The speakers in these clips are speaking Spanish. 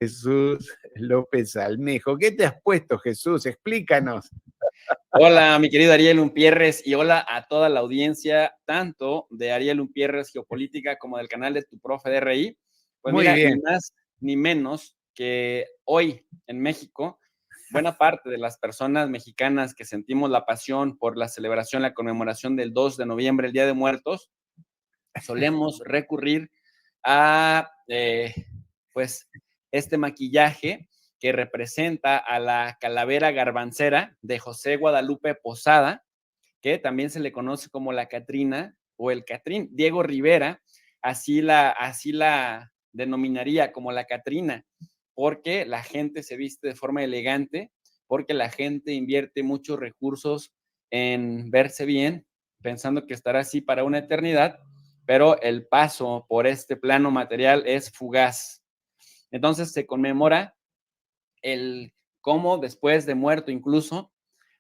Jesús López Almejo. ¿Qué te has puesto, Jesús? Explícanos. Hola, mi querido Ariel Umpierres, y hola a toda la audiencia, tanto de Ariel Umpierres Geopolítica como del canal de Tu Profe DRI. Pues Muy mira, bien. ni más ni menos que hoy en México, buena parte de las personas mexicanas que sentimos la pasión por la celebración, la conmemoración del 2 de noviembre, el Día de Muertos, solemos recurrir a pues este maquillaje que representa a la calavera garbancera de José Guadalupe Posada, que también se le conoce como la Catrina o el Catrín. Diego Rivera así la denominaría como la Catrina, porque la gente se viste de forma elegante, porque la gente invierte muchos recursos en verse bien, pensando que estará así para una eternidad, pero el paso por este plano material es fugaz. Entonces se conmemora el cómo después de muerto incluso,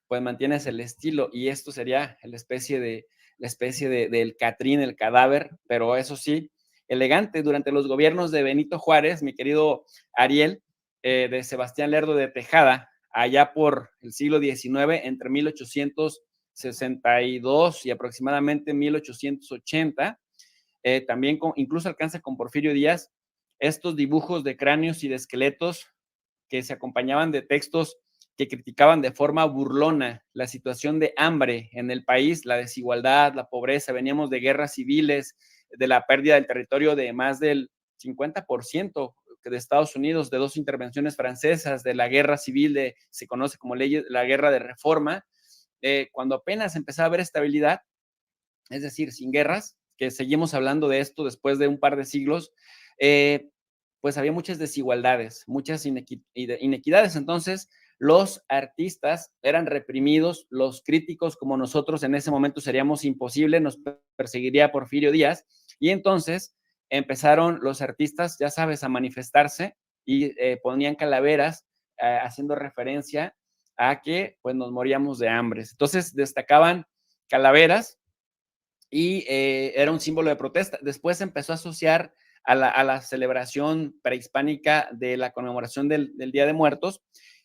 pues mantienes el estilo, y esto sería la especie del Catrín, el cadáver, pero eso sí, elegante. Durante los gobiernos de Benito Juárez, mi querido Ariel, de Sebastián Lerdo de Tejada, allá por el siglo XIX, entre 1862 y aproximadamente 1880, también incluso alcanza con Porfirio Díaz, estos dibujos de cráneos y de esqueletos que se acompañaban de textos que criticaban de forma burlona la situación de hambre en el país, la desigualdad, la pobreza. Veníamos de guerras civiles, de la pérdida del territorio de más del 50% de Estados Unidos, de dos intervenciones francesas, de la guerra civil, se conoce como la guerra de reforma, cuando apenas empezaba a haber estabilidad, es decir, sin guerras, que seguimos hablando de esto después de un par de siglos, pues había muchas desigualdades, muchas inequidades. Entonces, los artistas eran reprimidos, los críticos como nosotros en ese momento seríamos imposible, nos perseguiría Porfirio Díaz, y entonces empezaron los artistas, ya sabes, a manifestarse y ponían calaveras haciendo referencia a que pues nos moríamos de hambre. Entonces destacaban calaveras y era un símbolo de protesta. Después se empezó a asociar a la celebración prehispánica de la conmemoración del Día de Muertos.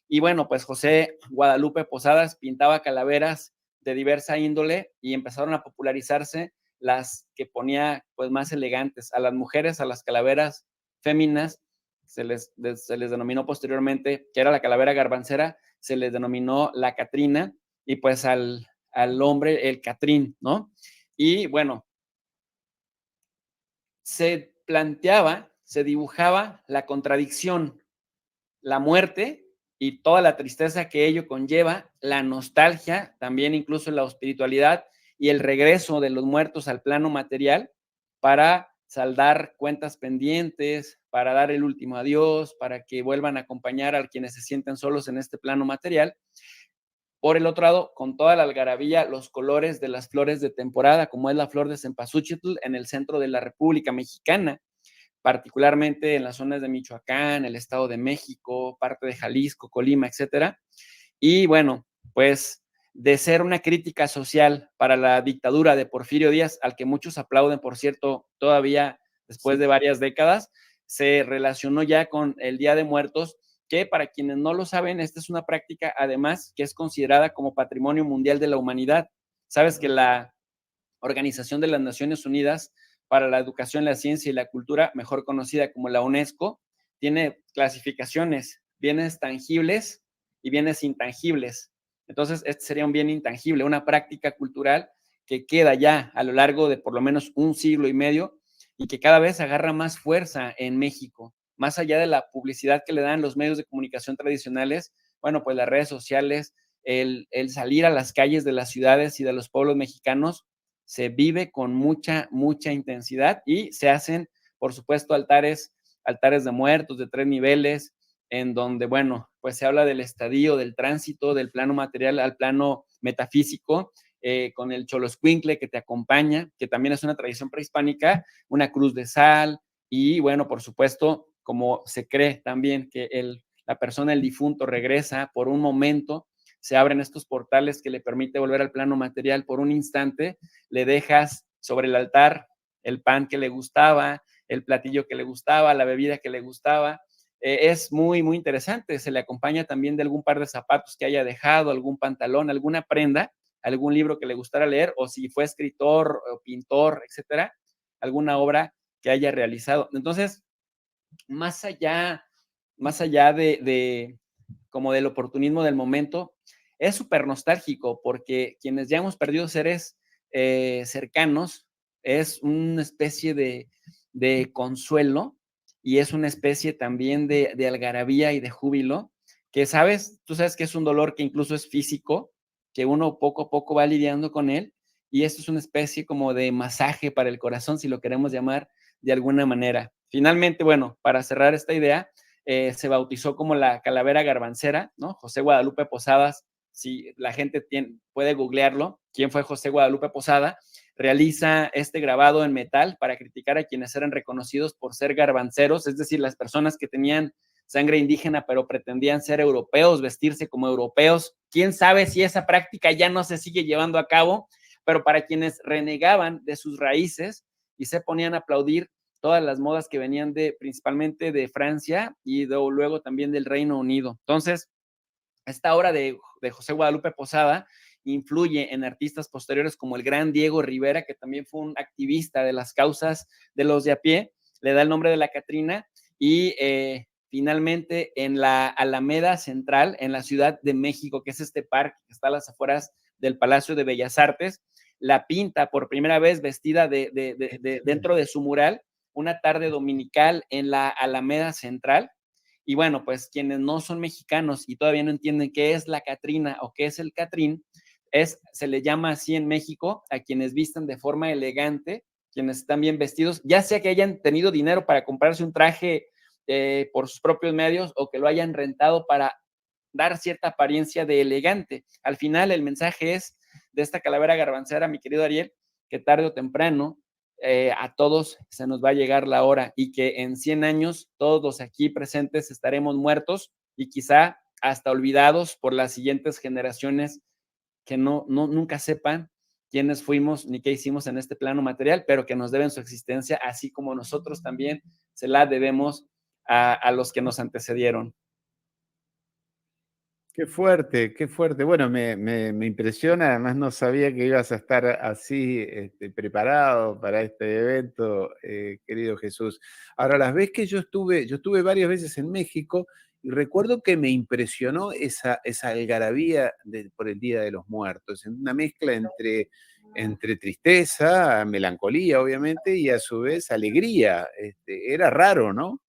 Y bueno, pues José Guadalupe Posadas pintaba calaveras de diversa índole y empezaron a popularizarse las que ponía pues más elegantes. A las mujeres, a las calaveras féminas, se les denominó posteriormente, que era la calavera garbancera, se les denominó la Catrina, y pues al hombre el Catrín, ¿no? Y bueno, se planteaba, se dibujaba la contradicción, la muerte y toda la tristeza que ello conlleva, la nostalgia, también incluso la espiritualidad y el regreso de los muertos al plano material para saldar cuentas pendientes, para dar el último adiós, para que vuelvan a acompañar a quienes se sienten solos en este plano material. Por el otro lado, con toda la algarabía, los colores de las flores de temporada, como es la flor de cempasúchitl en el centro de la República Mexicana, particularmente en las zonas de Michoacán, el Estado de México, parte de Jalisco, Colima, etcétera. Y bueno, pues de ser una crítica social para la dictadura de Porfirio Díaz, al que muchos aplauden, por cierto, todavía después de varias décadas, se relacionó ya con el Día de Muertos, que para quienes no lo saben, esta es una práctica además que es considerada como Patrimonio Mundial de la Humanidad. Sabes que la Organización de las Naciones Unidas para la Educación, la Ciencia y la Cultura, mejor conocida como la UNESCO, tiene clasificaciones, bienes tangibles y bienes intangibles. Entonces, este sería un bien intangible, una práctica cultural que queda ya a lo largo de por lo menos un siglo y medio y que cada vez agarra más fuerza en México. Más allá de la publicidad que le dan los medios de comunicación tradicionales, bueno, pues las redes sociales, el salir a las calles de las ciudades y de los pueblos mexicanos, se vive con mucha intensidad y se hacen, por supuesto, altares de muertos de 3 niveles, en donde, bueno, pues se habla del estadio, del tránsito, del plano material al plano metafísico, con el Xoloscuincle que te acompaña, que también es una tradición prehispánica, una cruz de sal, y bueno, por supuesto, como se cree también que la persona, el difunto, regresa por un momento, se abren estos portales que le permite volver al plano material por un instante, le dejas sobre el altar el pan que le gustaba, el platillo que le gustaba, la bebida que le gustaba, es muy, muy interesante. Se le acompaña también de algún par de zapatos que haya dejado, algún pantalón, alguna prenda, algún libro que le gustara leer, o si fue escritor o pintor, etcétera, alguna obra que haya realizado. Entonces, más allá, más allá de como del oportunismo del momento, es súper nostálgico porque quienes ya hemos perdido seres cercanos, es una especie de consuelo y es una especie también de algarabía y de júbilo, que sabes, tú sabes que es un dolor que incluso es físico, que uno poco a poco va lidiando con él, y esto es una especie como de masaje para el corazón, si lo queremos llamar de alguna manera. Finalmente, bueno, para cerrar esta idea, se bautizó como la calavera garbancera, ¿no? José Guadalupe Posadas, si la gente puede googlearlo, quién fue José Guadalupe Posada, realiza este grabado en metal para criticar a quienes eran reconocidos por ser garbanceros, es decir, las personas que tenían sangre indígena pero pretendían ser europeos, vestirse como europeos. Quién sabe si esa práctica ya no se sigue llevando a cabo, pero para quienes renegaban de sus raíces y se ponían a aplaudir todas las modas que venían principalmente de Francia y luego también del Reino Unido. Entonces, esta obra de José Guadalupe Posada influye en artistas posteriores como el gran Diego Rivera, que también fue un activista de las causas de los de a pie, le da el nombre de la Catrina, y finalmente en la Alameda Central, en la Ciudad de México, que es este parque que está a las afueras del Palacio de Bellas Artes, la pinta por primera vez vestida dentro de su mural, una tarde dominical en la Alameda Central. Y bueno, pues quienes no son mexicanos y todavía no entienden qué es la Catrina o qué es el Catrín, se le llama así en México a quienes vistan de forma elegante, quienes están bien vestidos, ya sea que hayan tenido dinero para comprarse un traje por sus propios medios o que lo hayan rentado para dar cierta apariencia de elegante. Al final, el mensaje es de esta calavera garbancera, mi querido Ariel, que tarde o temprano a todos se nos va a llegar la hora y que en 100 años todos los aquí presentes estaremos muertos y quizá hasta olvidados por las siguientes generaciones que nunca sepan quiénes fuimos ni qué hicimos en este plano material, pero que nos deben su existencia, así como nosotros también se la debemos a los que nos antecedieron. Qué fuerte, qué fuerte. Bueno, me impresiona, además no sabía que ibas a estar así preparado para este evento, querido Jesús. Ahora, las veces que yo estuve varias veces en México y recuerdo que me impresionó esa algarabía por el Día de los Muertos, una mezcla entre tristeza, melancolía, obviamente, y a su vez alegría. Era raro, ¿no?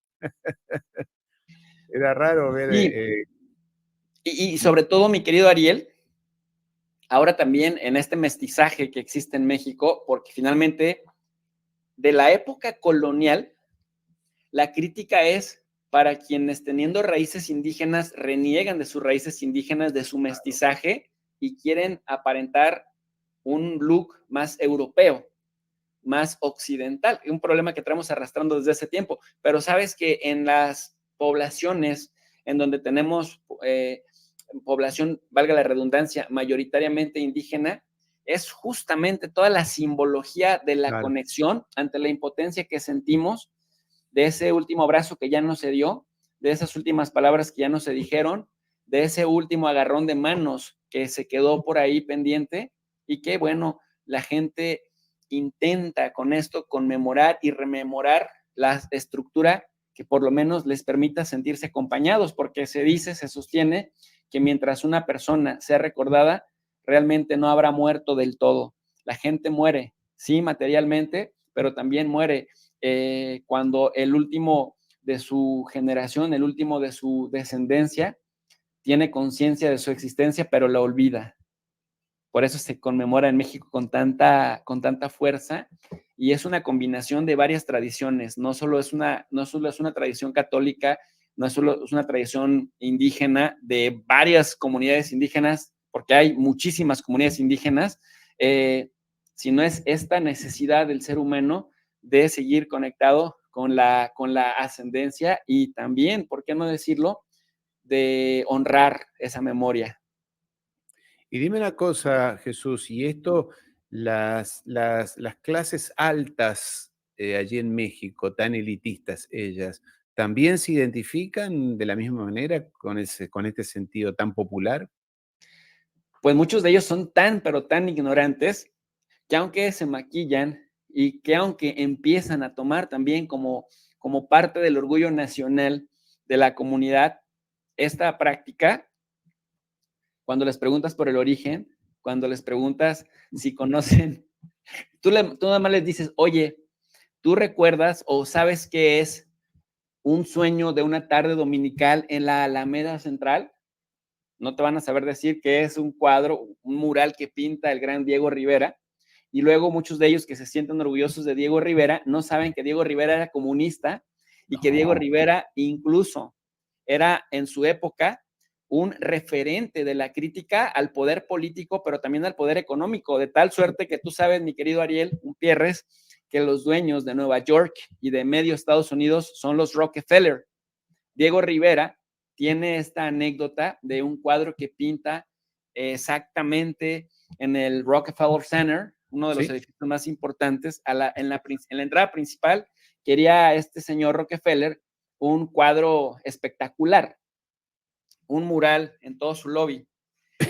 Era raro ver. Y, y sobre todo, mi querido Ariel, ahora también en este mestizaje que existe en México, porque finalmente de la época colonial, la crítica es para quienes teniendo raíces indígenas reniegan de sus raíces indígenas, de su mestizaje y quieren aparentar un look más europeo, más occidental, un problema que traemos arrastrando desde ese tiempo. Pero sabes que en las poblaciones en donde tenemos población, valga la redundancia, mayoritariamente indígena, es justamente toda la simbología de la Claro. conexión ante la impotencia que sentimos, de ese último abrazo que ya no se dio, de esas últimas palabras que ya no se dijeron, de ese último agarrón de manos que se quedó por ahí pendiente y que, bueno, la gente intenta con esto conmemorar y rememorar la estructura que por lo menos les permita sentirse acompañados, porque se dice, se sostiene que mientras una persona sea recordada, realmente no habrá muerto del todo. La gente muere, sí, materialmente, pero también muere cuando el último de su generación, el último de su descendencia, tiene conciencia de su existencia, pero la olvida. Por eso se conmemora en México con tanta fuerza y es una combinación de varias tradiciones. No solo es una tradición católica, no es solo es una tradición indígena de varias comunidades indígenas, porque hay muchísimas comunidades indígenas, sino es esta necesidad del ser humano de seguir conectado con la ascendencia y también, ¿por qué no decirlo?, de honrar esa memoria. Y dime una cosa, Jesús, y esto, las clases altas allí en México, tan elitistas ellas, ¿también se identifican de la misma manera con este sentido tan popular? Pues muchos de ellos son tan, pero tan ignorantes que aunque se maquillan y que aunque empiezan a tomar también como parte del orgullo nacional de la comunidad esta práctica, cuando les preguntas por el origen, cuando les preguntas si conocen, tú nada más les dices, oye, ¿tú recuerdas o sabes qué es un sueño de una tarde dominical en la Alameda Central? No te van a saber decir que es un cuadro, un mural que pinta el gran Diego Rivera. Y luego muchos de ellos que se sienten orgullosos de Diego Rivera no saben que Diego Rivera era comunista y que Diego No. Rivera incluso era en su época un referente de la crítica al poder político, pero también al poder económico, de tal suerte que tú sabes, mi querido Ariel Gutiérrez, que los dueños de Nueva York y de medio Estados Unidos son los Rockefeller. Diego Rivera tiene esta anécdota de un cuadro que pinta exactamente en el Rockefeller Center, uno de los Sí, edificios más importantes. En la entrada principal quería este señor Rockefeller un cuadro espectacular, un mural en todo su lobby.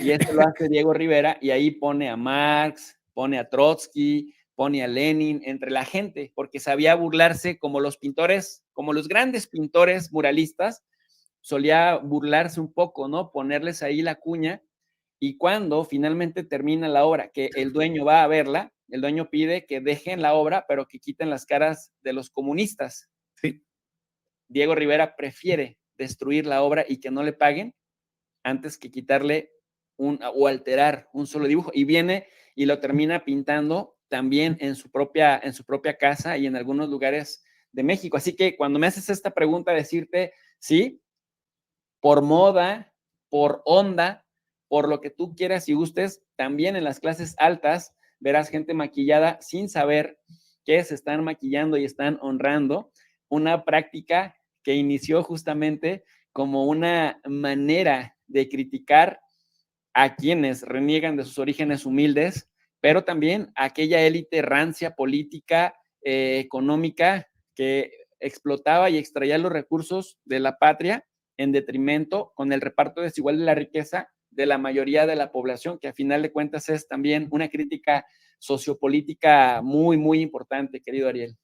Y esto lo hace Diego Rivera y ahí pone a Marx, pone a Trotsky, pone a Lenin entre la gente, porque sabía burlarse como los pintores, como los grandes pintores muralistas, solía burlarse un poco, ¿no? Ponerles ahí la cuña y cuando finalmente termina la obra, que el dueño va a verla, el dueño pide que dejen la obra, pero que quiten las caras de los comunistas. sí. Diego Rivera prefiere destruir la obra y que no le paguen antes que quitarle o alterar un solo dibujo. Y viene y lo termina pintando también en su propia casa y en algunos lugares de México. Así que cuando me haces esta pregunta, decirte, sí, por moda, por onda, por lo que tú quieras y gustes, también en las clases altas verás gente maquillada sin saber que se están maquillando y están honrando una práctica que inició justamente como una manera de criticar a quienes reniegan de sus orígenes humildes, pero también a aquella élite rancia política, económica, que explotaba y extraía los recursos de la patria en detrimento con el reparto desigual de la riqueza de la mayoría de la población, que a final de cuentas es también una crítica sociopolítica muy, muy importante, querido Ariel.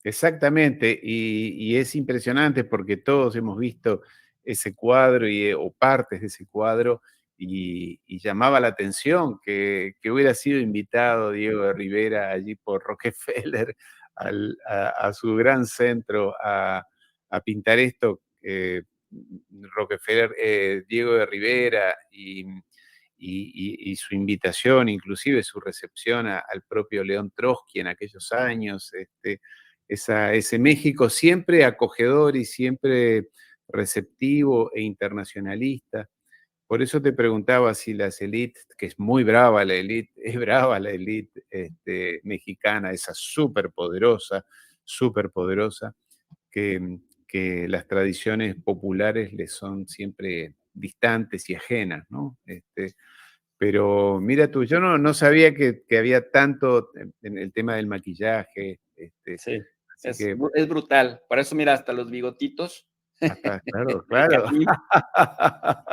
Exactamente, y es impresionante porque todos hemos visto ese cuadro o partes de ese cuadro y llamaba la atención que hubiera sido invitado Diego de Rivera allí por Rockefeller a su gran centro a pintar esto. Rockefeller, Diego de Rivera y su invitación, inclusive su recepción al propio León Trotsky en aquellos años, ese México siempre acogedor y siempre receptivo e internacionalista. Por eso te preguntaba si las élites, que es muy brava la élite, es brava la élite mexicana, esa súper poderosa, que las tradiciones populares le son siempre distantes y ajenas, ¿no? Pero mira tú, yo no sabía que había tanto en el tema del maquillaje, Sí, así que es brutal. Por eso, mira, hasta los bigotitos hasta claro, del claro. Capi.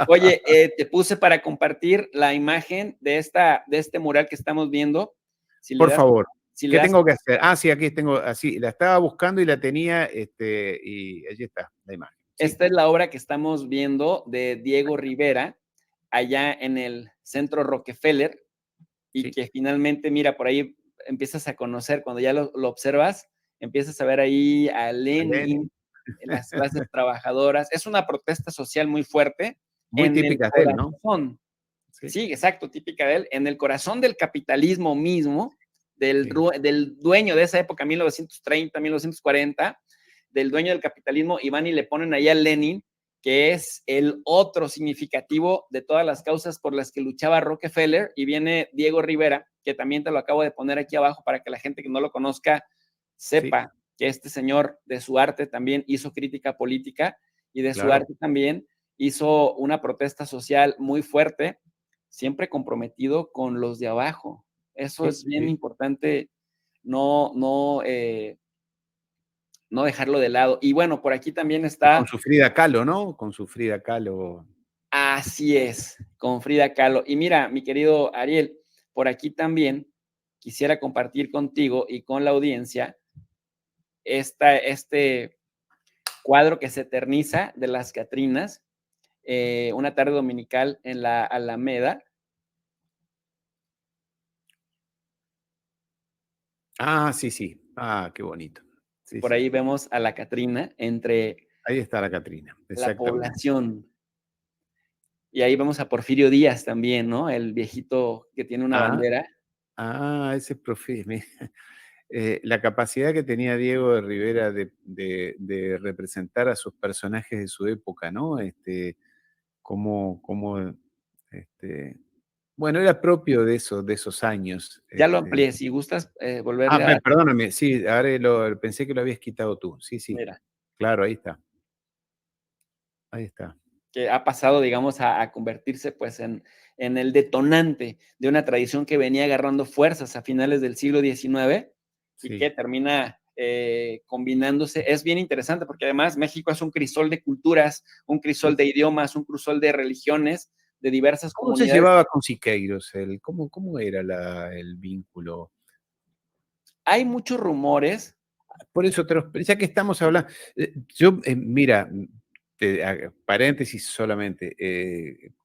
Oye, te puse para compartir la imagen de este mural que estamos viendo. Si le Por das, favor, si le ¿qué das, tengo que hacer? Ah, sí, aquí tengo, así, la estaba buscando y la tenía, y allí está la imagen. Sí, esta es la obra que estamos viendo de Diego Rivera, allá en el centro Rockefeller, y sí, que finalmente, mira, por ahí empiezas a conocer, cuando ya lo observas, empiezas a ver ahí a a Lenin, Lenin, en las clases trabajadoras. Es una protesta social muy fuerte muy en el típicas de él, ¿no? corazón. Sí, Sí, exacto, típica de él, en el corazón del capitalismo mismo, sí, del dueño de esa época, 1930, 1940, del dueño del capitalismo, y van y le ponen ahí a Lenin, que es el otro significativo de todas las causas por las que luchaba Rockefeller, y viene Diego Rivera, que también te lo acabo de poner aquí abajo para que la gente que no lo conozca sí, sepa que este señor de su arte también hizo crítica política y de su claro, arte también hizo una protesta social muy fuerte, siempre comprometido con los de abajo. Eso sí, es bien sí, importante no no dejarlo de lado. Y bueno, por aquí también Y con está, su Frida Kahlo, ¿no? Con su Frida Kahlo. así es, con Frida Kahlo. Y mira, mi querido Ariel, por aquí también quisiera compartir contigo y con la audiencia este cuadro que se eterniza de las Catrinas, una tarde dominical en la Alameda. Ah, sí, sí. Ah, qué bonito. Sí, Por sí. ahí vemos a la Catrina entre Ahí está la Catrina, la exactamente. población. Y ahí vemos a Porfirio Díaz también, ¿no? El viejito que tiene una Ah, bandera. ese es profe. La capacidad que tenía Diego de Rivera de representar a sus personajes de su época, ¿no? Cómo, bueno, era propio de esos años. Ya lo amplié, si gustas volverle a dar. Perdóname, sí, ahora pensé que lo habías quitado tú. Sí, sí, Mira, claro, ahí está. Ahí está. que ha pasado, digamos, a convertirse pues en el detonante de una tradición que venía agarrando fuerzas a finales del siglo XIX y que Sí. termina combinándose. Es bien interesante porque además México es un crisol de culturas, un crisol de idiomas, un crisol de religiones, de diversas ¿Cómo se comunidades. llevaba con Siqueiros? ¿Cómo era el vínculo? Hay muchos rumores. Por eso, ya que estamos hablando, yo, mira, paréntesis solamente,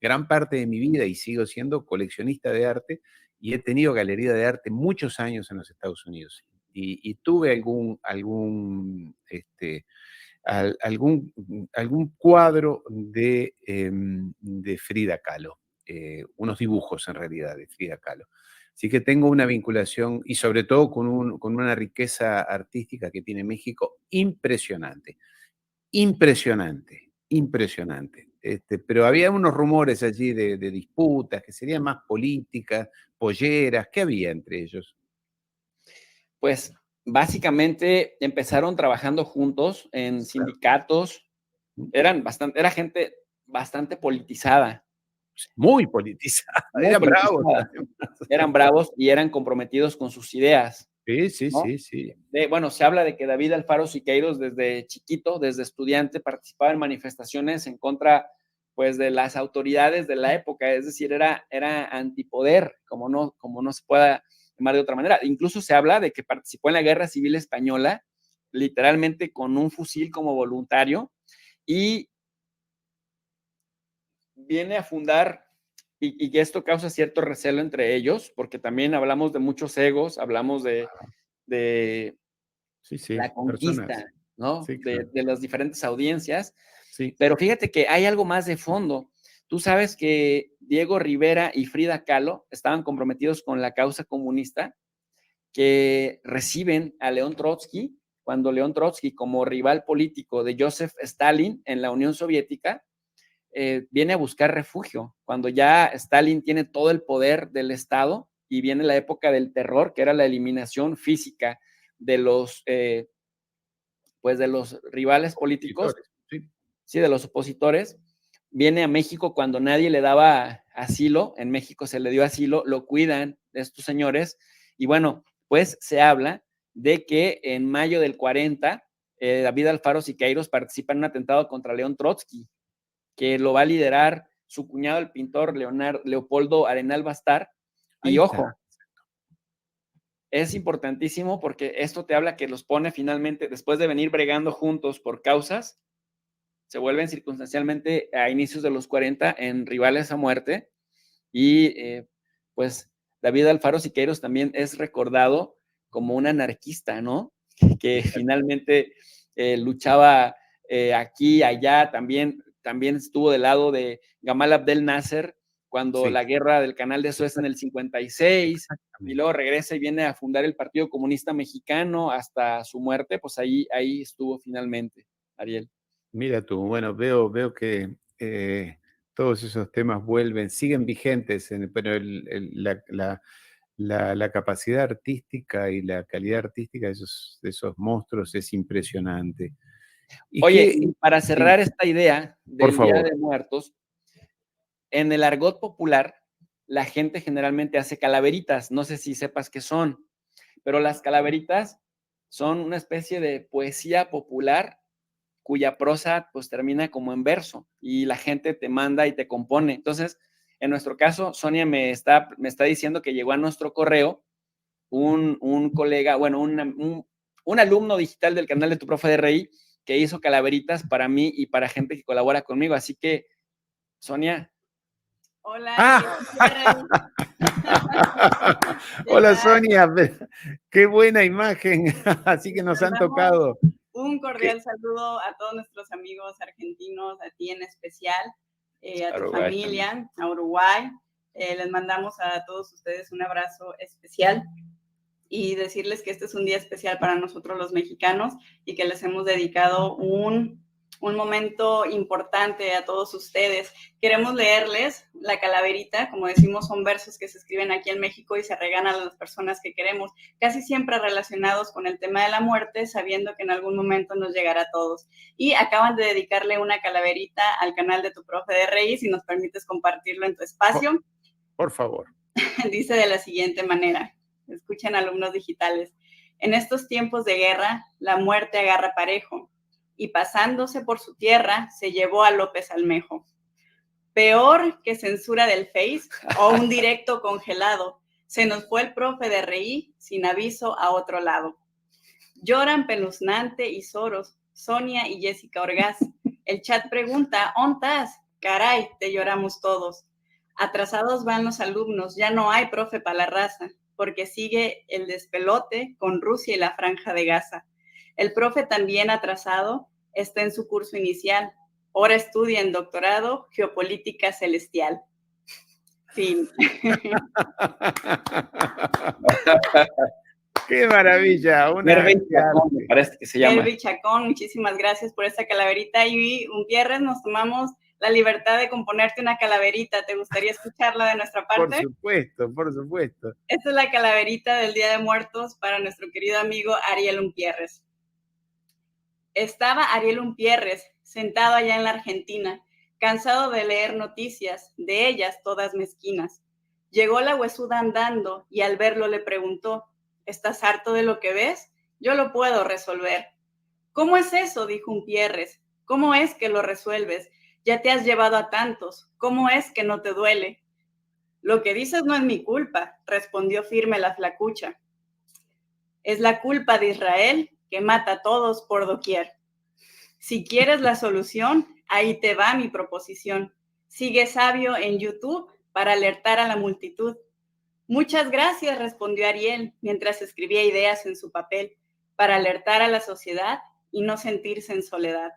gran parte de mi vida y sigo siendo coleccionista de arte y he tenido galería de arte muchos años en los Estados Unidos. Y tuve algún cuadro de Frida Kahlo, unos dibujos en realidad de Frida Kahlo. Así que tengo una vinculación y sobre todo con una riqueza artística que tiene México impresionante, impresionante, impresionante. Pero había unos rumores allí de disputas que serían más políticas, polleras, ¿qué había entre ellos? Pues básicamente empezaron trabajando juntos en sindicatos, era gente bastante politizada, Muy politizada, muy eran bravos politizada. además. Eran bravos y eran comprometidos con sus ideas, Sí, sí, ¿no? sí, sí. Bueno, se habla de que David Alfaro Siqueiros desde chiquito, desde estudiante, participaba en manifestaciones en contra, pues, de las autoridades de la época, es decir, era antipoder, como no se pueda llamar de otra manera. Incluso se habla de que participó en la Guerra Civil Española, literalmente con un fusil como voluntario, y viene a fundar, y que esto causa cierto recelo entre ellos, porque también hablamos de muchos egos, hablamos de Sí, sí, la conquista, personas. ¿no? Sí, claro. De las diferentes audiencias. Sí. Pero fíjate que hay algo más de fondo. Tú sabes que Diego Rivera y Frida Kahlo estaban comprometidos con la causa comunista, que reciben a León Trotsky, cuando León Trotsky, como rival político de Joseph Stalin en la Unión Soviética, viene a buscar refugio, cuando ya Stalin tiene todo el poder del Estado y viene la época del terror, que era la eliminación física de pues de los rivales políticos, Escritores, sí. sí, de los opositores, viene a México cuando nadie le daba asilo, en México se le dio asilo, lo cuidan estos señores, y bueno, pues se habla de que en mayo del 40, David Alfaro Siqueiros participa en un atentado contra León Trotsky, que lo va a liderar su cuñado, el pintor Leopoldo Arenal Bastar, Ahí y está. ojo, es importantísimo porque esto te habla que los pone finalmente, después de venir bregando juntos por causas, se vuelven circunstancialmente a inicios de los 40 en rivales a muerte y pues David Alfaro Siqueiros también es recordado como un anarquista, ¿no? Que finalmente luchaba aquí, allá, también estuvo del lado de Gamal Abdel Nasser cuando Sí, la guerra del Canal de Suez en el 56 y luego exactamente. regresa y viene a fundar el Partido Comunista Mexicano hasta su muerte, pues ahí estuvo finalmente, Ariel. Mira tú, bueno, veo que todos esos temas siguen vigentes, pero la capacidad artística y la calidad artística de esos monstruos es impresionante. ¿Y Oye, qué? y para Sí, cerrar esta idea por del Día favor. de Muertos, en el argot popular, la gente generalmente hace calaveritas, no sé si sepas qué son, pero las calaveritas son una especie de poesía popular cuya prosa pues termina como en verso y la gente te manda y te compone. Entonces, en nuestro caso, Sonia me está diciendo que llegó a nuestro correo un colega, bueno, un alumno digital del canal de Tu Profe de RI que hizo calaveritas para mí y para gente que colabora conmigo. Así que, Sonia. Hola. Hola, Sonia. Qué buena imagen. Así que nos han tocado. Un cordial saludo a todos nuestros amigos argentinos, a ti en especial, a tu familia, a Uruguay. Les mandamos a todos ustedes un abrazo especial y decirles que este es un día especial para nosotros los mexicanos y que les hemos dedicado un momento importante a todos ustedes. Queremos leerles la calaverita, como decimos, son versos que se escriben aquí en México y se regalan a las personas que queremos, casi siempre relacionados con el tema de la muerte, sabiendo que en algún momento nos llegará a todos. Y acaban de dedicarle una calaverita al canal de Tu Profe de RI, si nos permites compartirlo en tu espacio. Por favor. Dice de la siguiente manera, escuchen alumnos digitales: en estos tiempos de guerra, la muerte agarra parejo, y pasándose por su tierra, se llevó a López Almejo. Peor que censura del Face o un directo congelado, se nos fue el profe de RI sin aviso a otro lado. Lloran Peluznante y Soros, Sonia y Jessica Orgaz. El chat pregunta, ¿ontas? Caray, te lloramos todos. Atrasados van los alumnos, ya no hay profe para la raza, porque sigue el despelote con Rusia y la Franja de Gaza. El profe también atrasado está en su curso inicial. Ahora estudia en doctorado geopolítica celestial. Fin. ¡Qué maravilla! Mervin Chacón, me parece que se llama. Mervin Chacón, muchísimas gracias por esta calaverita. Y un viernes nos tomamos la libertad de componerte una calaverita. ¿Te gustaría escucharla de nuestra parte? Por supuesto, por supuesto. Esta es la calaverita del Día de Muertos para nuestro querido amigo Ariel Umpierres. Estaba Ariel Umpierres sentado allá en la Argentina, cansado de leer noticias, de ellas todas mezquinas. Llegó la huesuda andando y al verlo le preguntó, ¿estás harto de lo que ves? Yo lo puedo resolver. ¿Cómo es eso? Dijo Umpierres. ¿Cómo es que lo resuelves? Ya te has llevado a tantos. ¿Cómo es que no te duele? Lo que dices no es mi culpa, respondió firme la flacucha. Es la culpa de Israel que mata a todos por doquier. Si quieres la solución, ahí te va mi proposición. Sigue Sabio en YouTube para alertar a la multitud. Muchas gracias, respondió Ariel, mientras escribía ideas en su papel, para alertar a la sociedad y no sentirse en soledad.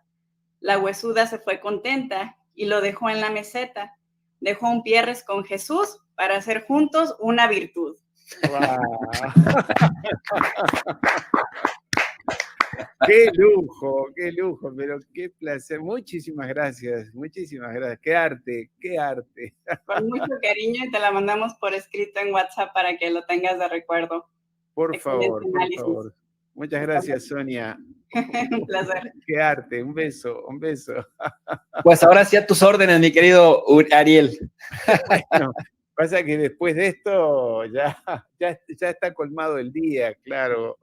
La huesuda se fue contenta y lo dejó en la meseta. Dejó Umpierres con Jesús para hacer juntos una virtud. Wow. Qué lujo, pero qué placer. Muchísimas gracias, muchísimas gracias. Qué arte, qué arte. Con mucho cariño y te la mandamos por escrito en WhatsApp para que lo tengas de recuerdo. Por favor, por favor. Muchas gracias, Sonia. Un placer. Qué arte, un beso, un beso. Pues ahora sí a tus órdenes, mi querido Ariel. Bueno, pasa que después de esto ya está colmado el día, claro.